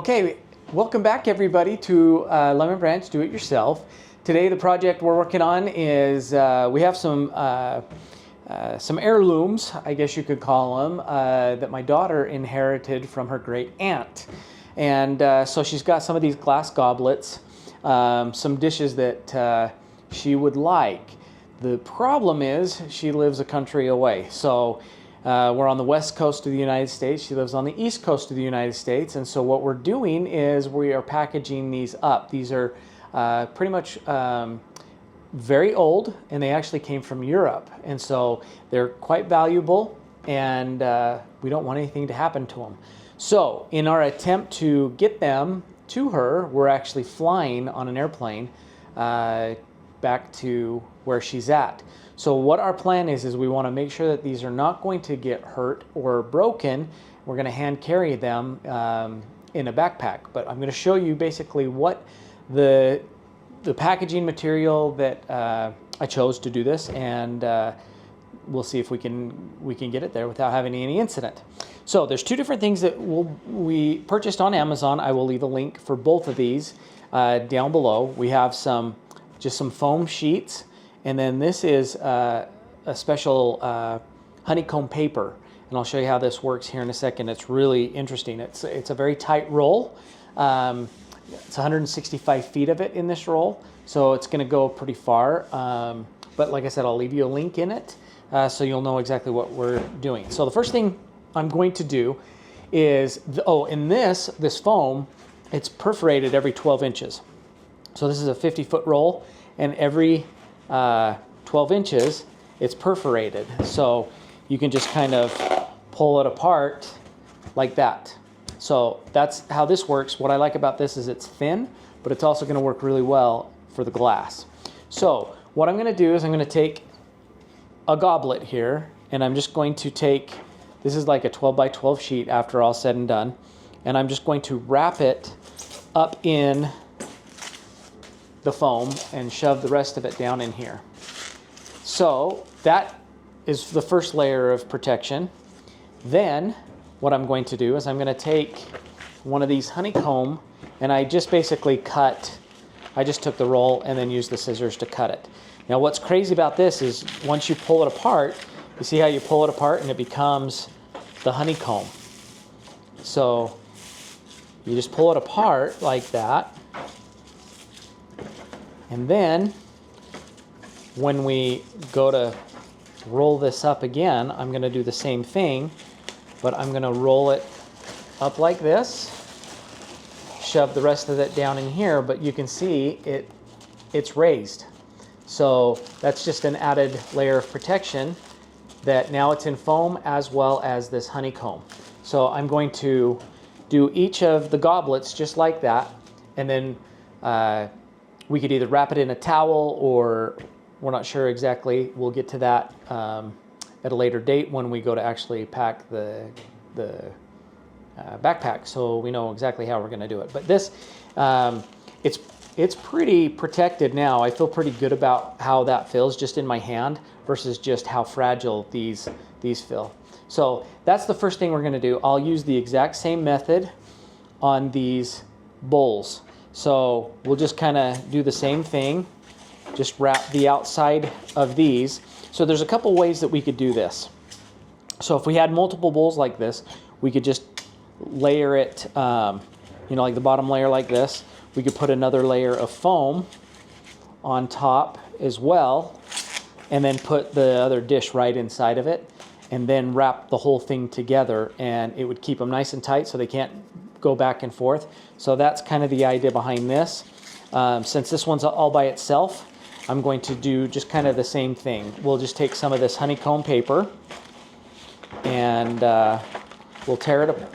Okay, welcome back everybody to Lemon Branch Do It Yourself. Today the project we're working on is we have some heirlooms, I guess you could call them, that my daughter inherited from her great aunt. And so she's got some of these glass goblets, some dishes that she would like. The problem is she lives a country away. So we're on the west coast of the United States. She lives on the east coast of the United States. And so what we're doing is we are packaging these up. These are pretty much very old, and they actually came from Europe. And so they're quite valuable, and we don't want anything to happen to them. So in our attempt to get them to her, we're actually flying on an airplane back to where she's at. So what our plan is we want to make sure that these are not going to get hurt or broken. We're going to hand carry them in a backpack. But I'm going to show you basically what the packaging material that I chose to do this, and we'll see if we can get it there without having any incident. So there's two different things that we purchased on Amazon. I will leave a link for both of these down below. We have just some foam sheets. And then this is a special honeycomb paper, and I'll show you how this works here in a second. It's really interesting. It's a very tight roll. It's 165 feet of it in this roll, so it's going to go pretty far. But like I said, I'll leave you a link in it so you'll know exactly what we're doing. So the first thing I'm going to do is, in this foam, it's perforated every 12 inches. So this is a 50-foot roll, and every 12 inches, it's perforated. So you can just kind of pull it apart like that. So that's how this works. What I like about this is it's thin, but it's also going to work really well for the glass. So what I'm going to do is I'm going to take a goblet here, and I'm just going to take, this is like a 12 by 12 sheet after all said and done, and I'm just going to wrap it up in the foam and shove the rest of it down in here. So that is the first layer of protection. Then what I'm going to do is I'm going to take one of these honeycomb, and I just basically I just took the roll and then used the scissors to cut it. Now what's crazy about this is once you pull it apart, you see how you pull it apart and it becomes the honeycomb. So you just pull it apart like that. And then when we go to roll this up again, I'm going to do the same thing, but I'm going to roll it up like this, shove the rest of it down in here, but you can see it's raised. So that's just an added layer of protection that now it's in foam as well as this honeycomb. So I'm going to do each of the goblets just like that, and then we could either wrap it in a towel, or we're not sure exactly. We'll get to that at a later date when we go to actually pack the backpack, so we know exactly how we're going to do it. But this, it's pretty protected now. I feel pretty good about how that feels just in my hand versus just how fragile these feel. So that's the first thing we're going to do. I'll use the exact same method on these bowls. So we'll just kind of do the same thing, just wrap the outside of these. So there's a couple ways that we could do this. So if we had multiple bowls like this, we could just layer it, like the bottom layer like this. We could put another layer of foam on top as well, and then put the other dish right inside of it, and then wrap the whole thing together, and it would keep them nice and tight so they can't go back and forth. So that's kind of the idea behind this. Since this one's all by itself, I'm going to do just kind of the same thing. We'll just take some of this honeycomb paper, and we'll tear it up,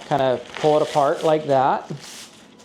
kind of pull it apart like that.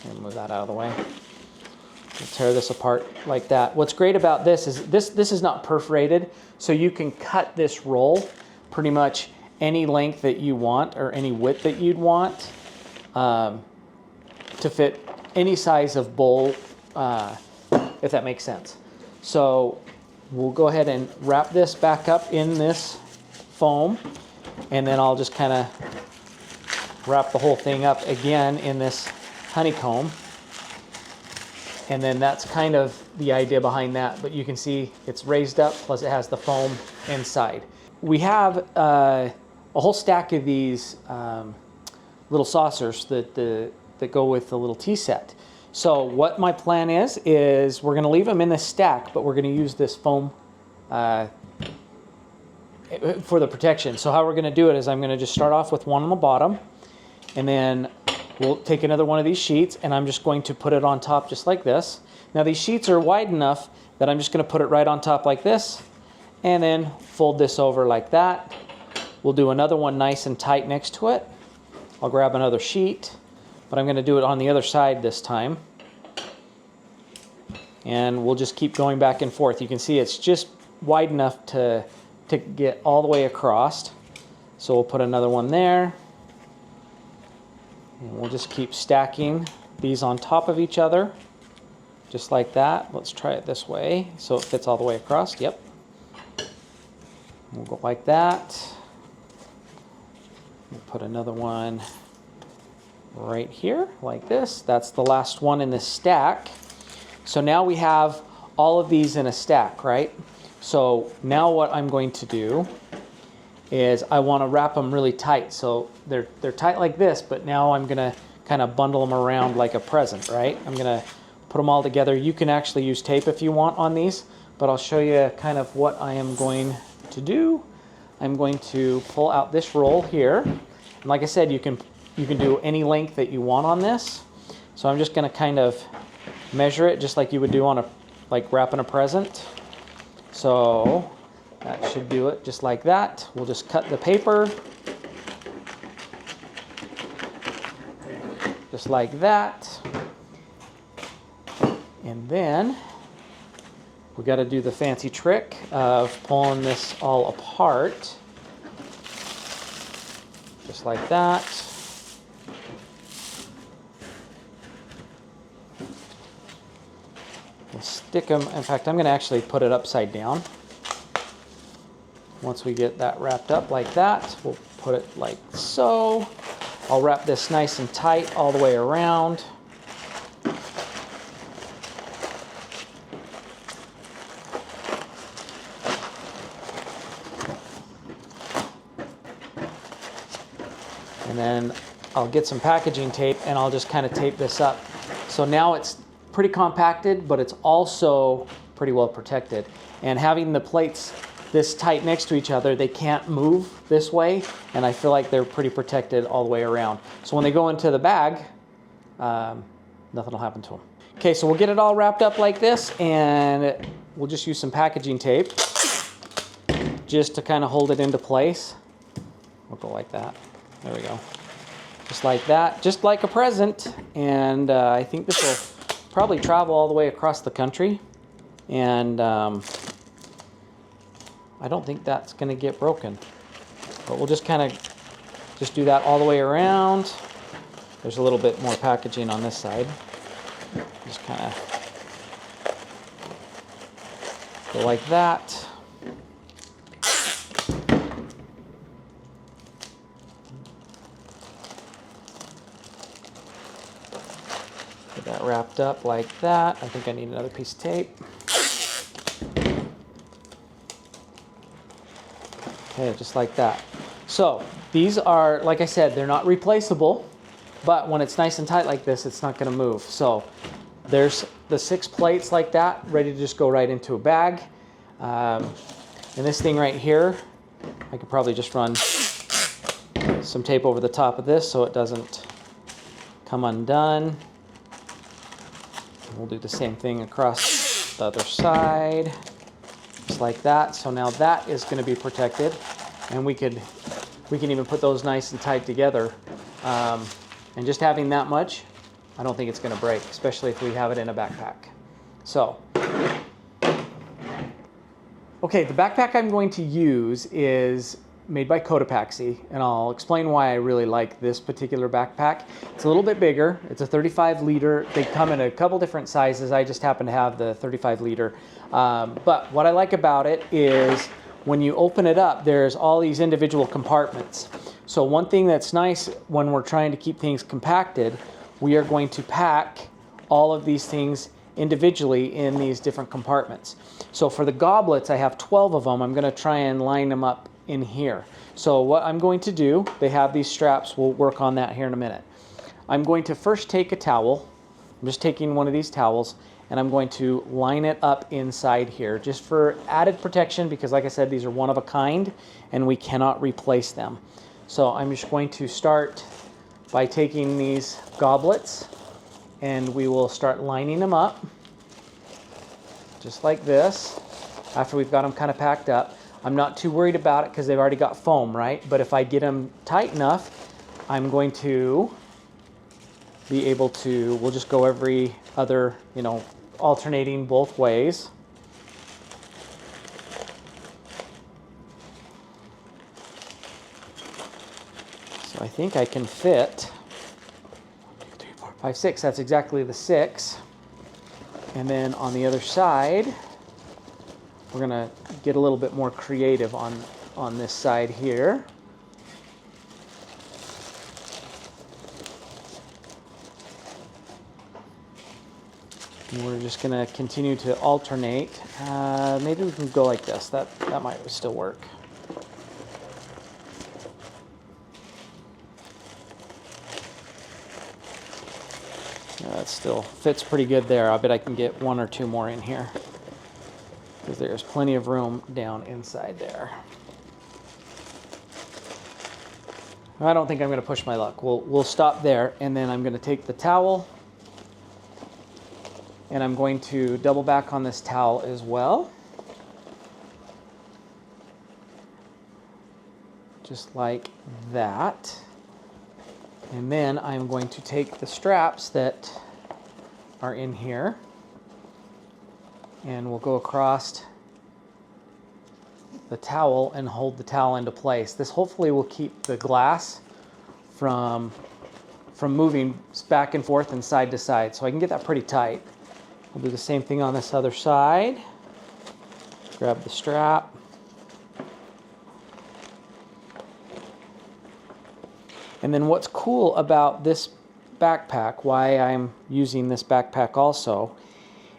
And move that out of the way. We'll tear this apart like that. What's great about this is this is not perforated, so you can cut this roll pretty much any length that you want or any width that you'd want to fit any size of bowl, if that makes sense. So we'll go ahead and wrap this back up in this foam, and then I'll just kind of wrap the whole thing up again in this honeycomb. And then that's kind of the idea behind that. But you can see it's raised up, plus it has the foam inside. We have a whole stack of these little saucers that go with the little tea set. So what my plan is we're going to leave them in this stack, but we're going to use this foam for the protection. So how we're going to do it is I'm going to just start off with one on the bottom, and then we'll take another one of these sheets, and I'm just going to put it on top just like this. Now these sheets are wide enough that I'm just going to put it right on top like this, and then fold this over like that. We'll do another one nice and tight next to it. I'll grab another sheet, but I'm going to do it on the other side this time. And we'll just keep going back and forth. You can see it's just wide enough to get all the way across. So we'll put another one there. And we'll just keep stacking these on top of each other, just like that. Let's try it this way so it fits all the way across. Yep. We'll go like that. We'll put another one right here, like this. That's the last one in this stack. So now we have all of these in a stack, right? So now what I'm going to do is I want to wrap them really tight. So they're tight like this, but now I'm going to kind of bundle them around like a present, right? I'm going to put them all together. You can actually use tape if you want on these, but I'll show you kind of what I am going to do. I'm going to pull out this roll here. And like I said, you can do any length that you want on this. So I'm just going to kind of measure it just like you would do on like wrapping a present. So that should do it just like that. We'll just cut the paper just like that. And then we got to do the fancy trick of pulling this all apart just like that. We'll stick them. In fact, I'm going to actually put it upside down. Once we get that wrapped up like that, we'll put it like so. I'll wrap this nice and tight all the way around. And then I'll get some packaging tape and I'll just kind of tape this up. So now it's pretty compacted, but it's also pretty well protected. And having the plates this tight next to each other, they can't move this way, and I feel like they're pretty protected all the way around. So when they go into the bag, nothing will happen to them. Okay, so we'll get it all wrapped up like this, and we'll just use some packaging tape just to kind of hold it into place. We'll go like that. There we go. Just like that, just like a present. And I think this will probably travel all the way across the country. And I don't think that's going to get broken. But we'll just kind of just do that all the way around. There's a little bit more packaging on this side. Just kind of go like that. Get that wrapped up like that. I think I need another piece of tape. Okay, just like that. So these are, like I said, they're not replaceable, but when it's nice and tight like this, it's not going to move. So there's the 6 plates like that, ready to just go right into a bag. And this thing right here, I could probably just run some tape over the top of this so it doesn't come undone. We'll do the same thing across the other side, just like that. So now that is going to be protected, and we can even put those nice and tight together. And just having that much, I don't think it's going to break, especially if we have it in a backpack. So, okay, the backpack I'm going to use is made by Cotopaxi, and I'll explain why I really like this particular backpack. It's a little bit bigger. It's a 35 liter. They come in a couple different sizes. I just happen to have the 35 liter. But what I like about it is when you open it up, there's all these individual compartments. So one thing that's nice when we're trying to keep things compacted, we are going to pack all of these things individually in these different compartments. So for the goblets, I have 12 of them. I'm going to try and line them up in here. So what I'm going to do, they have these straps, we'll work on that here in a minute. I'm going to first take a towel. I'm just taking one of these towels, and I'm going to line it up inside here just for added protection, because like I said, these are one of a kind and we cannot replace them. So I'm just going to start by taking these goblets, and we will start lining them up just like this after we've got them kind of packed up. I'm not too worried about it because they've already got foam, right? But if I get them tight enough, I'm going to be able to, we'll just go every other, you know, alternating both ways. So I think I can fit 1, 2, 3, 4, 5, 6. That's exactly the 6. And then on the other side, we're gonna get a little bit more creative on this side here. And we're just gonna continue to alternate. Maybe we can go like this. That might still work. Yeah, that still fits pretty good there. I bet I can get 1 or 2 more in here, because there's plenty of room down inside there. I don't think I'm going to push my luck. We'll stop there, and then I'm going to take the towel, and I'm going to double back on this towel as well. Just like that. And then I'm going to take the straps that are in here, and we'll go across the towel and hold the towel into place. This hopefully will keep the glass from moving back and forth and side to side, so I can get that pretty tight. We'll do the same thing on this other side. Grab the strap. And then what's cool about this backpack, why I'm using this backpack also,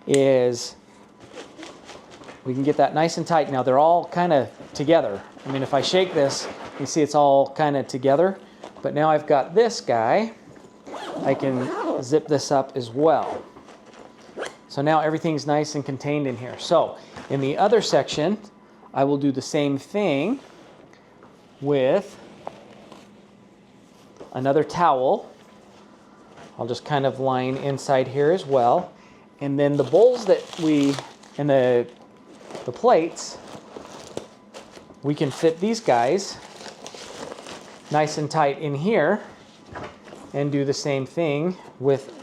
is we can get that nice and tight. Now they're all kind of together. I mean, if I shake this, you can see it's all kind of together. But now I've got this guy, I can zip this up as well. So now everything's nice and contained in here. So in the other section, I will do the same thing with another towel. I'll just kind of line inside here as well. And then the bowls that and the plates, we can fit these guys nice and tight in here and do the same thing with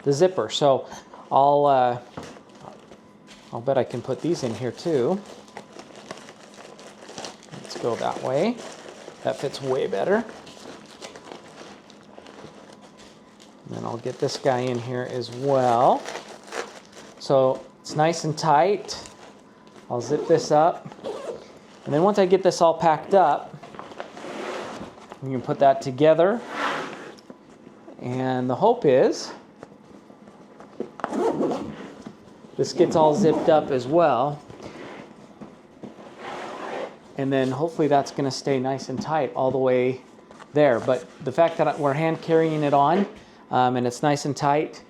the zipper. So I'll bet I can put these in here too. Let's go that way. That fits way better. And then I'll get this guy in here as well. So it's nice and tight. I'll zip this up. And then once I get this all packed up, we can put that together. And the hope is this gets all zipped up as well. And then hopefully that's going to stay nice and tight all the way there. But the fact that we're hand carrying it on, and it's nice and tight,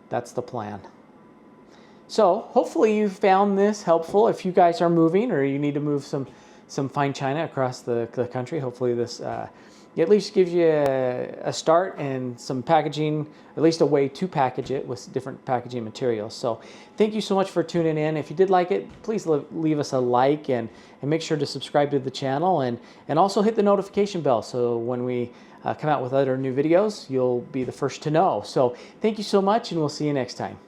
that's the plan. So hopefully you found this helpful. If you guys are moving or you need to move some fine china across the country, hopefully this at least gives you a start and some packaging, at least a way to package it with different packaging materials. So thank you so much for tuning in. If you did like it, please leave us a like and make sure to subscribe to the channel, and also hit the notification bell so when we come out with other new videos, you'll be the first to know. So thank you so much, and we'll see you next time.